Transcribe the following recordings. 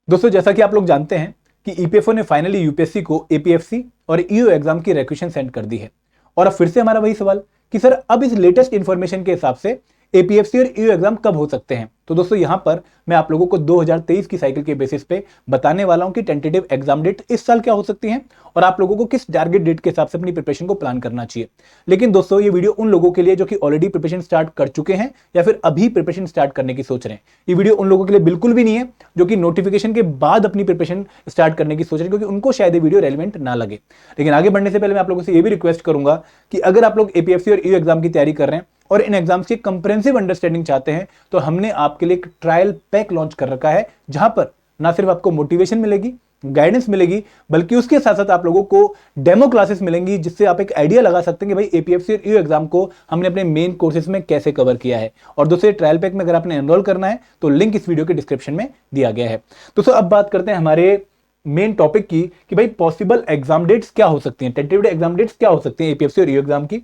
दोस्तों, जैसा कि आप लोग जानते हैं कि ईपीएफओ ने फाइनली यूपीएससी को एपीएफसी और ईओ एग्जाम की रिक्वेशन सेंड कर दी है। और अब फिर से हमारा वही सवाल कि सर अब इस लेटेस्ट इंफॉर्मेशन के हिसाब से एपीएफसी और ईओ एग्जाम कब हो सकते हैं। तो दोस्तों, यहां पर मैं आप लोगों को 2023 की साइकिल के बेसिस पे बताने वाला हूं कि टेंटेटिव एग्जाम डेट इस साल क्या हो सकती है और आप लोगों को किस टारगेट डेट के हिसाब से अपनी प्रिपरेशन को प्लान करना चाहिए। लेकिन दोस्तों, ये वीडियो उन लोगों के लिए जो कि ऑलरेडी प्रिपरेशन स्टार्ट कर चुके हैं या फिर अभी प्रिपरेशन स्टार्ट करने की सोच रहे हैं। ये वीडियो उन लोगों के लिए बिल्कुल भी नहीं है जो कि नोटिफिकेशन के बाद अपनी प्रिपरेशन स्टार्ट करने की सोच रहे हैं, क्योंकि उनको शायद ये वीडियो रेलेवेंट ना लगे। लेकिन आगे बढ़ने से पहले मैं आप लोगों से ये भी रिक्वेस्ट करूंगा कि अगर आप लोग एपीएफसी और ईओ एग्जाम की तैयारी कर रहे हैं और इन एग्जाम्स की कंप्रेहेंसिव अंडरस्टैंडिंग चाहते हैं, तो हमने आपके लिए एक ट्रायल पैक लॉन्च कर रखा है, जहां पर ना सिर्फ आपको मोटिवेशन मिलेगी, गाइडेंस मिलेगी, बल्कि उसके साथ साथ आप लोगों को डेमो क्लासेस मिलेंगी, जिससे आप एक आइडिया लगा सकते हैं कि भाई एपीएफसी और ईओ एग्जाम को हमने अपने मेन कोर्सेज में कैसे कवर किया है। और दूसरे ट्रायल पैक में अगर आपने एनरोल करना है तो लिंक इस वीडियो के डिस्क्रिप्शन में दिया गया है। दोस्तों, अब बात करते हैं हमारे मेन टॉपिक की कि भाई पॉसिबल एग्जाम डेट्स क्या हो सकती हैं, टेंटेटिव एग्जाम डेट्स क्या हो सकती हैं एपीएफसी और ईओ एग्जाम की।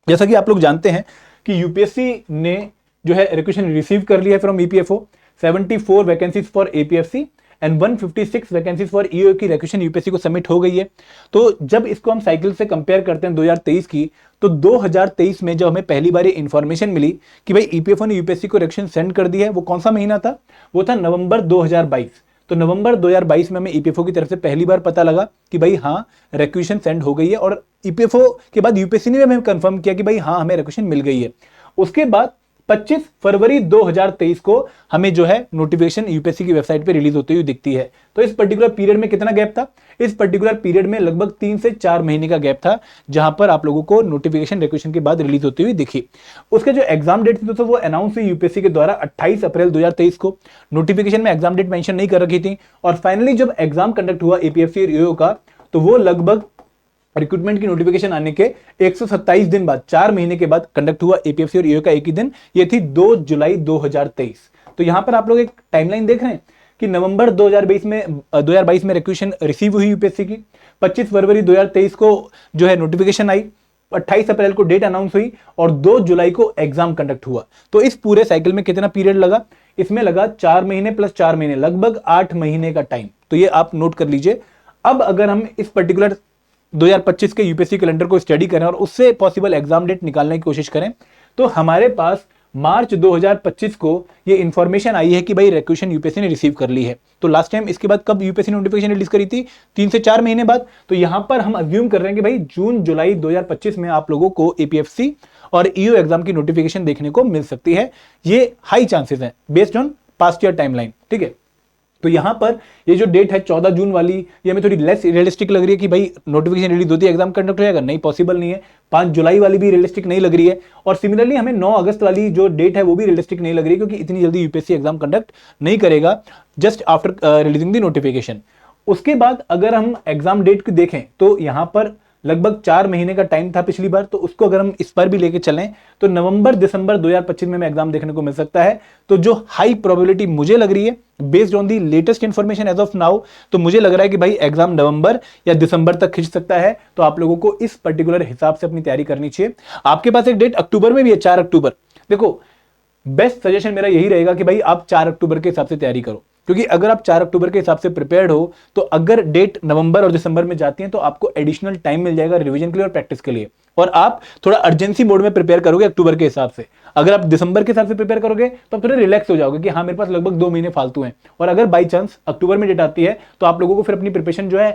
जैसा कि आप लोग जानते हैं कि यूपीएससी ने जो है रिक्वेशन रिसीव कर लिया है from EPFO. 74 vacancies for APFC and 156 vacancies for EO की रिक्वेशन यूपीएससी को सबमिट हो गई है। तो जब इसको हम साइकिल से कंपेयर करते हैं 2023 की, तो 2023 में जब हमें पहली बार ये इंफॉर्मेशन मिली कि भाई ईपीएफओ ने यूपीएससी को रिक्वेशन सेंड कर दी है, वो कौन सा महीना था? वो था नवंबर 2022। तो नवंबर 2022 में हमें ईपीएफओ की तरफ से पहली बार पता लगा कि भाई हाँ, रिक्वेशन सेंड हो गई है। और ईपीएफओ के बाद यूपीएससी ने भी हमें कंफर्म किया कि भाई हाँ, हमें रिक्वेशन मिल गई है। उसके बाद 25 फरवरी 2023 को हमें जो है नोटिफिकेशन यूपीएससी की वेबसाइट पे रिलीज होती हुई दिखती है। तो इस पर्टिकुलर पीरियड में कितना गैप था? इस पर्टिकुलर पीरियड में लगभग 3 से 4 महीने का गैप था, जहां पर आप लोगों को नोटिफिकेशन रिक्वेशन के बाद रिलीज होती हुई दिखी। उसके जो एग्जाम डेट थी दोस्तों, वो अनाउंस हुई यूपीएससी के द्वारा 28 अप्रैल 2023 को। नोटिफिकेशन में एग्जाम डेट मेंशन नहीं कर रखी थी। और फाइनली जब एग्जाम कंडक्ट हुआ एपीएफसी और ईओ का, तो वो लगभग रिक्रूटमेंट की नोटिफिकेशन आने के 127 दिन बाद, 4 महीने के बाद कंडक्ट हुआ एपीएफसी और ईओ का एक ही दिन। ये थी 2 जुलाई 2023। तो यहां पर आप लोग एक टाइमलाइन देख रहे हैं कि नवंबर 2022 में रिक्वेशन रिसीव हुई यूपीएससी की। 25 फरवरी 2023 को जो है नोटिफिकेशन आई, 28 अप्रैल को डेट अनाउंस हुई और 2 जुलाई को एग्जाम कंडक्ट हुआ। तो इस पूरे साइकिल में कितना पीरियड लगा? इसमें लगा 4 महीने प्लस 4 महीने, लगभग 8 महीने का टाइम। तो ये आप नोट कर लीजिए। अब अगर हम इस पर्टिकुलर 2025 के यूपीएससी कैलेंडर को स्टडी करें और उससे पॉसिबल एग्जाम डेट निकालने की कोशिश करें, तो हमारे पास मार्च 2025 को ये इंफॉर्मेशन आई है कि भाई रिक्वेशन यूपीएससी ने रिसीव कर ली है। तो लास्ट टाइम इसके बाद कब यूपीएससी ने नोटिफिकेशन रिलीज करी थी? 3 से 4 महीने बाद। तो यहां पर हम अज्यूम कर रहे हैं कि भाई जून जुलाई 2025 में आप लोगों को एपीएफसी और ईओ एग्जाम की नोटिफिकेशन देखने को मिल सकती है। ये हाई चांसेस हैं based on past year timeline. ठीक है, तो यहां पर ये जो डेट है 14 जून वाली, ये हमें थोड़ी लेस रियलिस्टिक लग रही है कि भाई नोटिफिकेशन रिलीज होती है एग्जाम कंडक्ट हो जाएगा। नहीं, पॉसिबल नहीं है। 5 जुलाई वाली भी रियलिस्टिक नहीं लग रही है। और सिमिलरली हमें 9 अगस्त वाली जो डेट है वो भी रियलिस्टिक नहीं लग रही है, क्योंकि इतनी जल्दी यूपीएससी एग्जाम कंडक्ट नहीं करेगा just after releasing the notification. उसके बाद अगर हम एग्जाम डेट को देखें तो यहां पर लगभग 4 महीने का टाइम था पिछली बार, तो उसको अगर हम इस पर भी लेके चलें तो नवंबर दिसंबर 2025 में एग्जाम देखने को मिल सकता है। तो जो हाई प्रोबेबिलिटी मुझे लग रही है based on the latest information as of now, तो मुझे लग रहा है कि भाई एग्जाम नवंबर या दिसंबर तक खिंच सकता है। तो आप लोगों को इस पर्टिकुलर हिसाब से अपनी तैयारी करनी चाहिए। आपके पास एक डेट अक्टूबर में भी है, 4 अक्टूबर। देखो, बेस्ट सजेशन मेरा यही रहेगा कि भाई आप 4 अक्टूबर के हिसाब से तैयारी करो, क्योंकि अगर आप 4 अक्टूबर के हिसाब से प्रिपेयर्ड हो तो अगर डेट नवंबर और दिसंबर में जाती है तो आपको एडिशनल टाइम मिल जाएगा रिवीजन के लिए और प्रैक्टिस के लिए, और आप थोड़ा अर्जेंसी मोड में प्रिपेयर करोगे अक्टूबर के हिसाब से। अगर आप दिसंबर के हिसाब से प्रिपेयर करोगे तो आप थोड़े रिलैक्स हो जाओगे कि हाँ, मेरे पास लगभग 2 महीने फालतू हैं। और अगर बाई चांस अक्टूबर में डेट आती है तो आप लोगों को फिर अपनी प्रिपरेशन जो है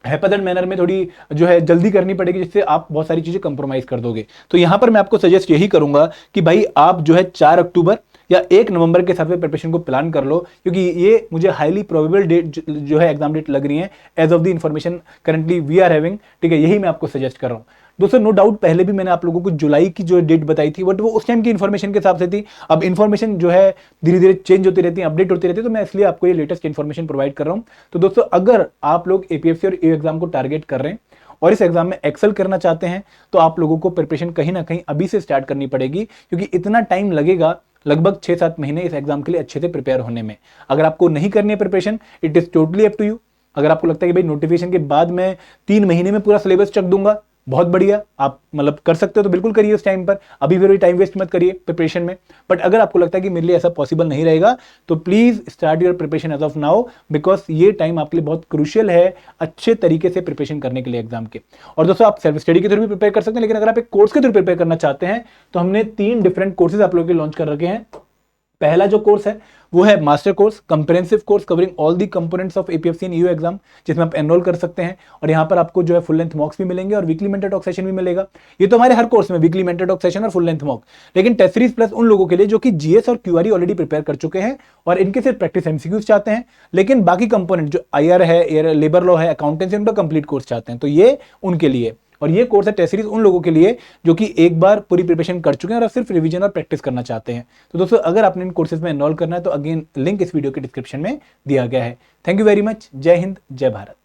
हैपदल मैनर में थोड़ी जो है जल्दी करनी पड़ेगी, जिससे आप बहुत सारी चीजें कंप्रोमाइज कर दोगे। तो यहां पर मैं आपको सजेस्ट यही करूंगा कि भाई आप जो है 4 अक्टूबर या 1 नवंबर के हिसाब से प्रिपरेशन को प्लान कर लो, क्योंकि ये मुझे हाईली प्रोबेबल डेट जो है एग्जाम डेट लग रही है as of the information currently we are having. ठीक है, यही मैं आपको सजेस्ट कर रहा हूं। दोस्तों, नो डाउट पहले भी मैंने आप लोगों को जुलाई की जो डेट बताई थी, बट वो उस टाइम की इन्फॉर्मेशन के हिसाब से थी। अब इन्फॉर्मेशन जो है धीरे धीरे चेंज होती रहती है, अपडेट होती रहती है, तो मैं इसलिए आपको ये लेटेस्ट इन्फॉर्मेशन प्रोवाइड कर रहा हूं। तो दोस्तों, अगर आप लोग एपीएफसी और ईओ एग्जाम को टारगेट कर रहे हैं और इस एग्जाम में एक्सेल करना चाहते हैं, तो आप लोगों को प्रिपरेशन कहीं ना कहीं अभी से स्टार्ट करनी पड़ेगी, क्योंकि इतना टाइम लगेगा, लगभग 6-7 महीने इस एग्जाम के लिए अच्छे से प्रिपेयर होने में। अगर आपको नहीं करनी है preparation, it is totally up to you. अगर आपको लगता है कि भाई नोटिफिकेशन के बाद मैं 3 महीने में पूरा सिलेबस चक दूंगा, बहुत बढ़िया, आप मतलब कर सकते हो तो बिल्कुल करिए उस टाइम पर, अभी फिर टाइम वेस्ट मत करिए प्रिपरेशन में। बट अगर आपको लगता है कि मेरे लिए ऐसा पॉसिबल नहीं रहेगा तो please start your preparation as of now, because ये टाइम आपके लिए बहुत क्रूशियल है अच्छे तरीके से प्रिपरेशन करने के लिए एग्जाम के। और दोस्तों आप सेल्फ स्टडी के थ्रू भी प्रिपेयर कर सकते हैं, लेकिन अगर आप एक कोर्स के थ्रू प्रिपेयर करना चाहते हैं तो हमने 3 डिफरेंट कोर्सेज आप लोगों के लॉन्च कर रखे हैं। पहला जो कोर्स है वो है master course, comprehensive course covering all the components of APFC and EO exam, जिसमें आप एनरोल कर सकते हैं और यहाँ पर आपको जो है फुल लेंथ मॉक्स भी मिलेंगे और वीकली मेंटर टॉक सेशन भी मिलेगा। ये तो हमारे हर कोर्स में वीकली मेंटर टॉक सेशन और फुल लेंथ मॉक, लेकिन टेस्ट सीरीज प्लस उन लोगों के लिए जो कि जीएस और क्यूआरई ऑलरेडी प्रिपेयर कर चुके हैं और इनके सिर्फ प्रैक्टिस एमसीक्यूज चाहते हैं, लेकिन बाकी कंपोनेंट जो आईआर है, लेबर लॉ है, अकाउंटेंसी, उनका कंप्लीट कोर्स चाहते हैं, तो ये उनके लिए। और ये कोर्स है टेस्ट सीरीज उन लोगों के लिए जो कि एक बार पूरी प्रिपरेशन कर चुके हैं और अब सिर्फ रिवीजन और प्रैक्टिस करना चाहते हैं। तो दोस्तों अगर आपने इन कोर्सेज में एनरोल करना है तो अगेन लिंक इस वीडियो के डिस्क्रिप्शन में दिया गया है। Thank you very much. जय हिंद, जय भारत।